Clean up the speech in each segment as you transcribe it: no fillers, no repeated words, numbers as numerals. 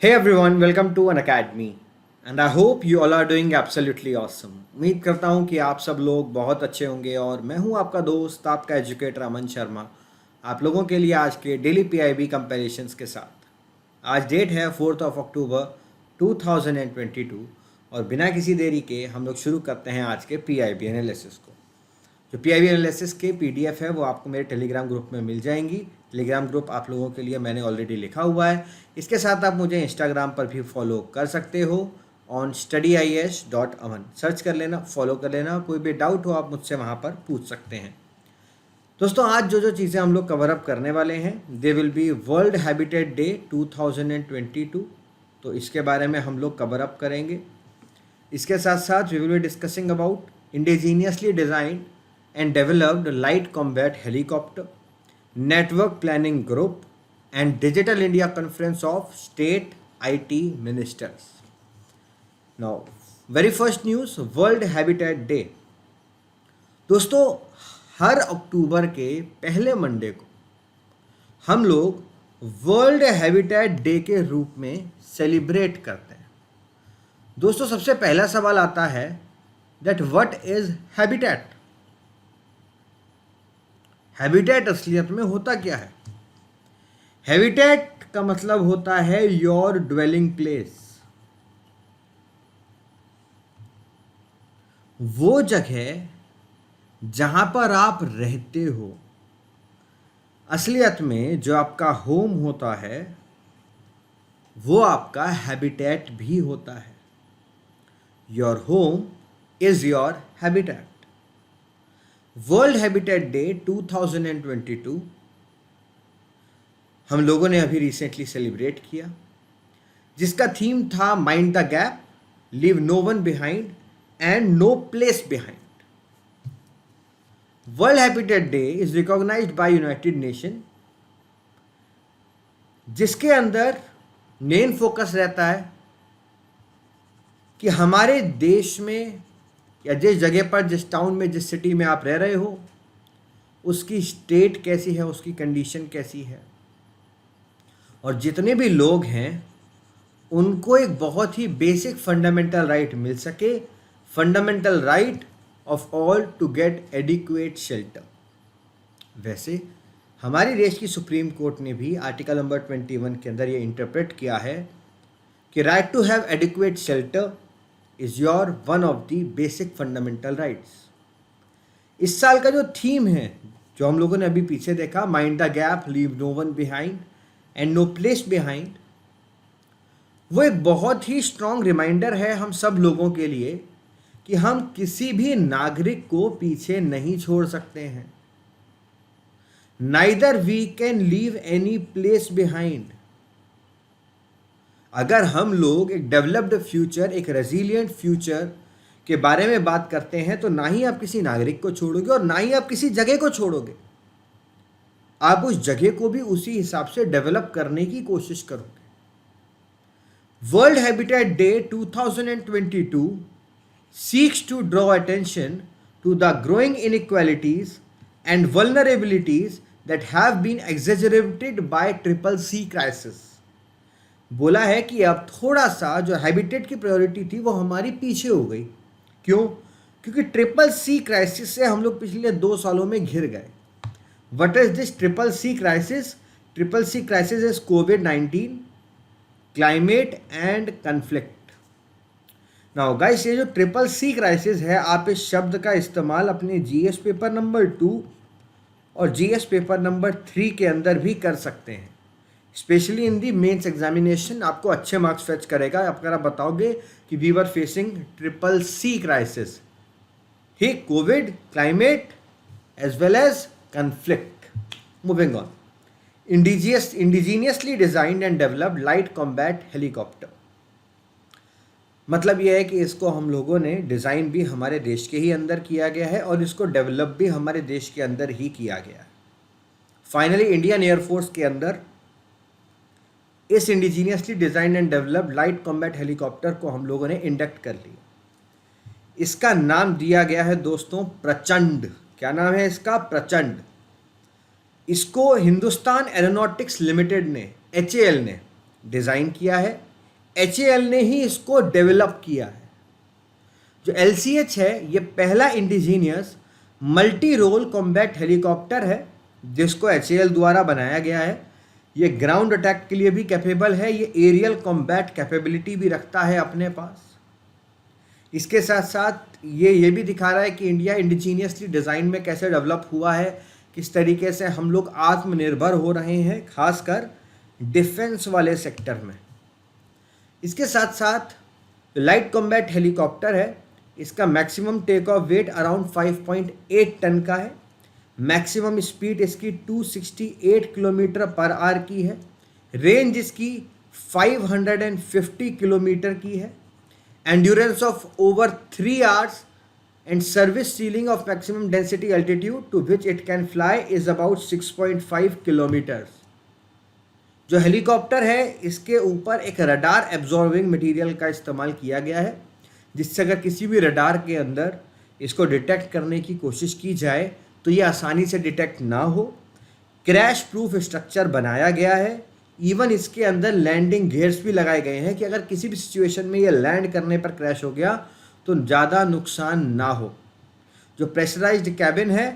Hey everyone, welcome to an academy and I hope you all are doing absolutely awesome. उम्मीद करता हूँ कि आप सब लोग बहुत अच्छे होंगे और मैं हूँ आपका दोस्त आपका एजुकेटर अमन शर्मा आप लोगों के लिए आज के डेली पीआईबी कंपैरिजंस के साथ। आज डेट है 4 अक्टूबर 2022 और बिना किसी देरी के हम लोग शुरू करते हैं आज के पीआईबी एनालिसिस को। जो पीआईबी एनालिसिस के पीडीएफ है वो आपको मेरे टेलीग्राम ग्रुप में मिल जाएंगी। टेलीग्राम ग्रुप आप लोगों के लिए मैंने ऑलरेडी लिखा हुआ है। इसके साथ आप मुझे इंस्टाग्राम पर भी फॉलो कर सकते हो ऑन studyis.aman सर्च कर लेना, फॉलो कर लेना। कोई भी डाउट हो आप मुझसे वहाँ पर पूछ सकते हैं। दोस्तों आज जो चीज़ें हम लोग कवर अप करने वाले हैं they will be world habitat day 2022, तो इसके बारे में हम लोग कवर अप करेंगे। इसके साथ साथ we will be discussing about indigenously designed and developed light combat helicopter, network planning group and Digital India Conference of State IT Ministers. Now, very first news, World Habitat Day. दोस्तों हर अक्टूबर के पहले Monday को हम लोग world habitat day के रूप में celebrate करते हैं। दोस्तों सबसे पहला सवाल आता है that what is habitat. Habitat असलियत में होता क्या है? हैबिटेट का मतलब होता है योर ड्वेलिंग प्लेस, वो जगह जहां पर आप रहते हो। असलियत में जो आपका होम होता है वो आपका हैबिटेट भी होता है। Your home is your habitat. World habitat day 2022 हम लोगों ने अभी रिसेंटली सेलिब्रेट किया, जिसका थीम था mind the gap, leave no one behind and no place behind. World habitat day is recognised by United Nation, जिसके अंदर मेन फोकस रहता है कि हमारे देश में या जिस जगह पर, जिस टाउन में, जिस सिटी में आप रह रहे हो उसकी स्टेट कैसी है, उसकी कंडीशन कैसी है, और जितने भी लोग हैं उनको एक बहुत ही बेसिक फंडामेंटल राइट मिल सके, fundamental right of all to get adequate shelter. वैसे हमारे देश की सुप्रीम कोर्ट ने भी आर्टिकल नंबर 21 के अंदर ये इंटरप्रेट किया है कि right to have adequate shelter is your one of the basic fundamental rights. इस साल का जो थीम है जो हम लोगों ने अभी पीछे देखा, mind the gap, leave no one behind and no place behind, वो एक बहुत ही स्ट्रॉन्ग रिमाइंडर है हम सब लोगों के लिए कि हम किसी भी नागरिक को पीछे नहीं छोड़ सकते हैं। Neither we can leave any place behind. अगर हम लोग एक डेवलप्ड फ्यूचर, एक रेजिलिएंट फ्यूचर के बारे में बात करते हैं तो ना ही आप किसी नागरिक को छोड़ोगे और ना ही आप किसी जगह को छोड़ोगे। आप उस जगह को भी उसी हिसाब से डेवलप करने की कोशिश करोगे। World habitat day 2022 seeks to draw attention to the growing inequalities and vulnerabilities that have been exaggerated by CCC crisis। बोला है कि अब थोड़ा सा जो हैबिटेट की प्रायोरिटी थी वो हमारी पीछे हो गई। क्यों? क्योंकि CCC क्राइसिस से हम लोग पिछले 2 सालों में घिर गए। What is this CCC crisis? CCC crisis is covid, climate and conflict. Now guys, ये जो CCC क्राइसिस है, आप इस शब्द का इस्तेमाल अपने जीएस पेपर नंबर 2 और जीएस पेपर नंबर 3 के अंदर भी कर सकते हैं। Specially in the mains examination आपको अच्छे मार्क्स फेच करेगा अगर आप बताओगे कि we were facing CCC crisis. ठीक, Covid, climate as well as conflict. Moving on, indigenously designed and developed light combat helicopter. मतलब यह है कि इसको हम लोगों ने डिज़ाइन भी हमारे देश के ही अंदर किया गया है और इसको डेवलप भी हमारे देश के अंदर ही किया गया है। फाइनली इंडियन एयरफोर्स के अंदर इस indigenously design and developed light combat helicopter को हम लोगों ने इंडक्ट कर लिया। इसका नाम दिया गया है दोस्तों प्रचंड। क्या नाम है इसका? प्रचंड। इसको हिंदुस्तान एरोनॉटिक्स लिमिटेड ने, HAL ने डिज़ाइन किया है HAL ने ही इसको डेवलप किया है। जो LCH है ये पहला indigenous multi role combat helicopter है जिसको HAL द्वारा बनाया गया है। ये ग्राउंड अटैक के लिए भी कैपेबल है, ये एरियल कॉम्बैट कैपेबिलिटी भी रखता है अपने पास। इसके साथ साथ ये भी दिखा रहा है कि इंडिया इंडिजीनियसली डिज़ाइन में कैसे डेवलप हुआ है, किस तरीके से हम लोग आत्मनिर्भर हो रहे हैं खासकर डिफेंस वाले सेक्टर में। इसके साथ साथ लाइट कॉम्बैट हेलीकॉप्टर है, इसका maximum take off weight around 5.8 ton का है। मैक्सिमम स्पीड इसकी 268 किलोमीटर पर आवर की है। रेंज इसकी 550 किलोमीटर की है। Endurance of over 3 hours and service ceiling of maximum density altitude to which it can fly is about 6.5 kilometres. जो helicopter है इसके ऊपर एक रडार एब्जॉर्बिंग मटेरियल का इस्तेमाल किया गया है, जिससे अगर किसी भी रडार के अंदर इसको डिटेक्ट करने की कोशिश की जाए तो ये आसानी से डिटेक्ट ना हो। क्रैश प्रूफ स्ट्रक्चर बनाया गया है। इवन इसके अंदर लैंडिंग गियर्स भी लगाए गए हैं कि अगर किसी भी सिचुएशन में ये लैंड करने पर क्रैश हो गया तो ज़्यादा नुकसान ना हो। जो प्रेशराइज्ड कैबिन है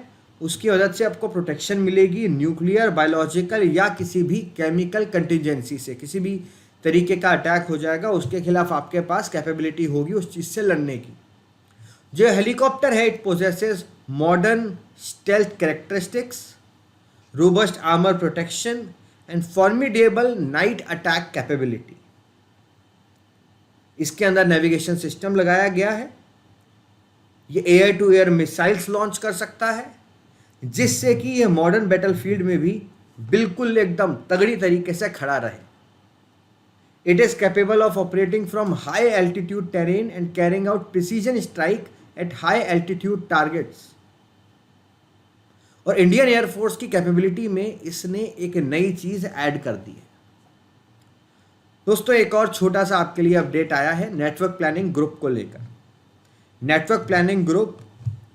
उसकी वजह से आपको प्रोटेक्शन मिलेगी न्यूक्लियर, बायोलॉजिकल या किसी भी केमिकल कंटिजेंसी से। किसी भी तरीके का अटैक हो जाएगा उसके खिलाफ आपके पास कैपेबिलिटी होगी उस चीज़ से लड़ने की। जो हेलीकॉप्टर है it possesses modern stealth characteristics, robust armour protection and formidable night attack capability. इसके अंदर नेविगेशन सिस्टम लगाया गया है। ये air to air missiles launch कर सकता है, जिससे कि ये मॉडर्न बैटलफील्ड में भी बिल्कुल एकदम तगड़ी तरीके से खड़ा रहे। It is capable of operating from high altitude terrain and carrying out precision strike at high altitude targets. और इंडियन एयरफोर्स की कैपेबिलिटी में इसने एक नई चीज ऐड कर दी है। दोस्तों एक और छोटा सा आपके लिए अपडेट आया है नेटवर्क प्लानिंग ग्रुप को लेकर। नेटवर्क प्लानिंग ग्रुप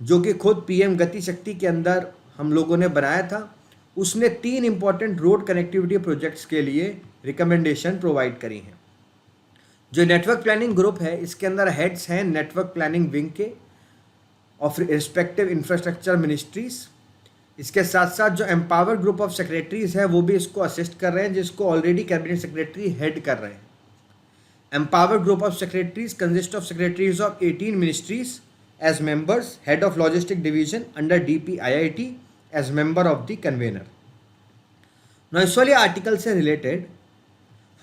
जो कि खुद पीएम गति शक्ति के अंदर हम लोगों ने बनाया था, उसने 3 इंपॉर्टेंट रोड कनेक्टिविटी प्रोजेक्ट्स के लिए रिकमेंडेशन प्रोवाइड करी हैं। जो नेटवर्क प्लानिंग ग्रुप है इसके अंदर हेड्स हैं नेटवर्क प्लानिंग विंग के ऑफ रिस्पेक्टिव इंफ्रास्ट्रक्चर मिनिस्ट्रीज। इसके साथ साथ जो एम्पावर्ड ग्रुप ऑफ सेक्रेटरीज है वो भी इसको असिस्ट कर रहे हैं, जिसको ऑलरेडी कैबिनेट सेक्रेटरी हेड कर रहे हैं। Empowered group of secretaries consist of secretaries of 18 ministries as members, head of logistic division under DPIIT as member of the convener। now इस वाले आर्टिकल से रिलेटेड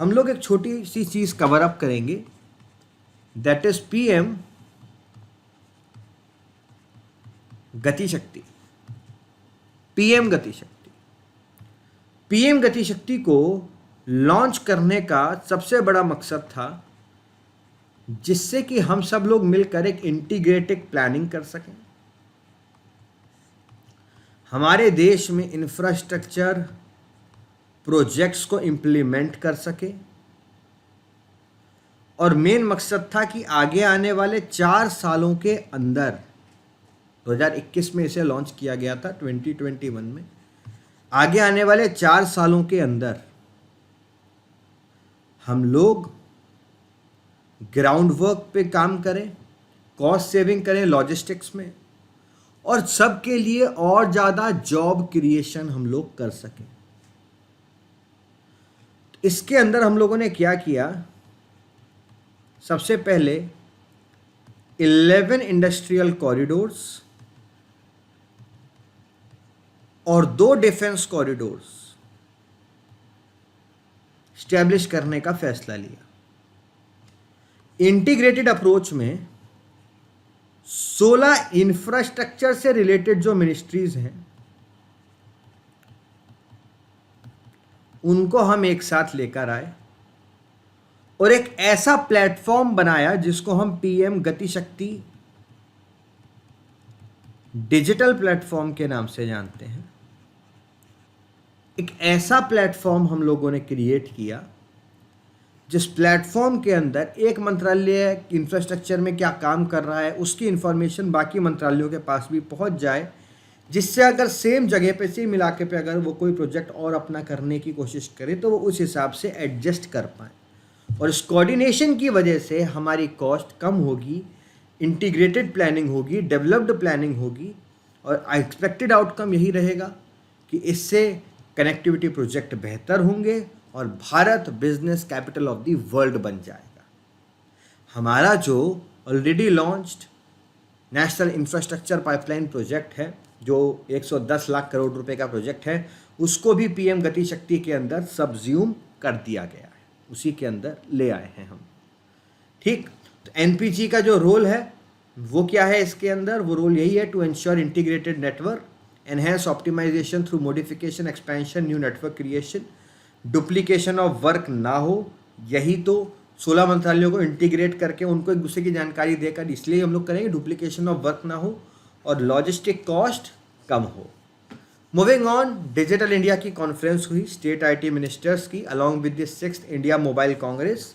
हम लोग एक छोटी सी चीज़ कवर अप करेंगे, दैट इज पीएम गति शक्ति। पीएम गति शक्ति, पीएम गति शक्ति को लॉन्च करने का सबसे बड़ा मकसद था जिससे कि हम सब लोग मिलकर एक इंटीग्रेटेड प्लानिंग कर सकें, हमारे देश में इंफ्रास्ट्रक्चर प्रोजेक्ट्स को इम्प्लीमेंट कर सके। और मेन मकसद था कि आगे आने वाले 4 सालों के अंदर 2021 में इसे लॉन्च किया गया था, 2021 में, आगे आने वाले 4 सालों के अंदर हम लोग ग्राउंड वर्क पे काम करें, कॉस्ट सेविंग करें लॉजिस्टिक्स में, और सबके लिए और ज़्यादा जॉब क्रिएशन हम लोग कर सकें। इसके अंदर हम लोगों ने क्या किया, सबसे पहले 11 इंडस्ट्रियल कॉरिडोर्स और 2 डिफेंस कॉरिडोर्स स्टैब्लिश करने का फैसला लिया। इंटीग्रेटेड अप्रोच में 16 इंफ्रास्ट्रक्चर से रिलेटेड जो मिनिस्ट्रीज हैं उनको हम एक साथ लेकर आए और एक ऐसा प्लेटफॉर्म बनाया जिसको हम पीएम गति शक्ति डिजिटल प्लेटफॉर्म के नाम से जानते हैं। एक ऐसा प्लेटफॉर्म हम लोगों ने क्रिएट किया जिस प्लेटफॉर्म के अंदर एक मंत्रालय इंफ्रास्ट्रक्चर में क्या काम कर रहा है उसकी इंफॉर्मेशन बाकी मंत्रालयों के पास भी पहुंच जाए, जिससे अगर सेम जगह पे सेम इलाके पे अगर वो कोई प्रोजेक्ट और अपना करने की कोशिश करे तो वो उस हिसाब से एडजस्ट कर पाए। और इस कोऑर्डिनेशन की वजह से हमारी कॉस्ट कम होगी, इंटीग्रेटेड प्लानिंग होगी, डेवलप्ड प्लानिंग होगी, और एक्सपेक्टेड आउटकम यही रहेगा कि इससे कनेक्टिविटी प्रोजेक्ट बेहतर होंगे और Bharat business capital of the world बन जाएगा। हमारा जो already launched national infrastructure pipeline project है, जो 110 लाख करोड़ रुपए का प्रोजेक्ट है, उसको भी पीएम गति शक्ति के अंदर सबज्यूम कर दिया गया है, उसी के अंदर ले आए हैं हम। ठीक, तो एनपीजी का जो रोल है वो क्या है इसके अंदर? वो रोल यही है, to ensure integrated network, enhance optimisation through modification, expansion, new network creation, duplication of work ना हो। यही तो 16 मंत्रालयों को इंटीग्रेट करके उनको एक दूसरे की जानकारी देकर, इसलिए हम लोग करेंगे, डुप्लीकेशन ऑफ वर्क ना हो और लॉजिस्टिक कॉस्ट कम हो। मूविंग ऑन, डिजिटल इंडिया की कॉन्फ्रेंस हुई स्टेट आईटी मिनिस्टर्स की along with the 6th India mobile Congress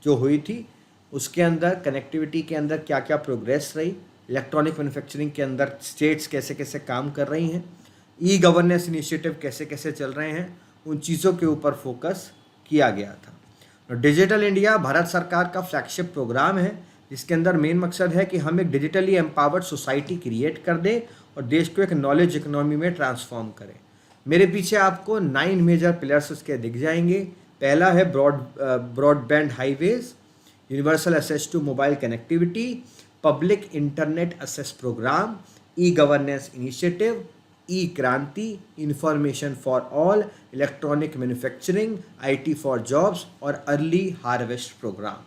जो हुई थी। उसके अंदर कनेक्टिविटी के अंदर क्या क्या प्रोग्रेस रही, इलेक्ट्रॉनिक मैन्युफैक्चरिंग के अंदर स्टेट्स कैसे कैसे काम कर रही हैं, ई गवर्नेंस इनिशिएटिव कैसे कैसे चल रहे हैं, उन चीज़ों के ऊपर फोकस किया गया था। डिजिटल इंडिया भारत सरकार का फ्लैगशिप प्रोग्राम है, जिसके अंदर मेन मकसद है कि हम एक डिजिटली एम्पावर्ड सोसाइटी क्रिएट कर दें और देश को एक नॉलेज इकोनॉमी में ट्रांसफॉर्म करें। मेरे पीछे आपको 9 मेजर पिलर्स उसके दिख जाएंगे। पहला है broadband highways, universal access to mobile connectivity, public internet access programme, e governance initiative, e Kranti, information for all, electronic manufacturing, IT for jobs और early harvest programme.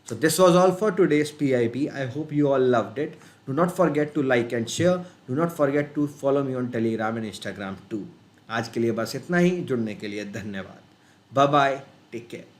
So this was all for today's PIB. I hope you all loved it. Do not forget to like and share. Do not forget to follow me on Telegram and Instagram too. आज के लिए बस इतना ही। जुड़ने के लिए धन्यवाद। Bye bye. Take care.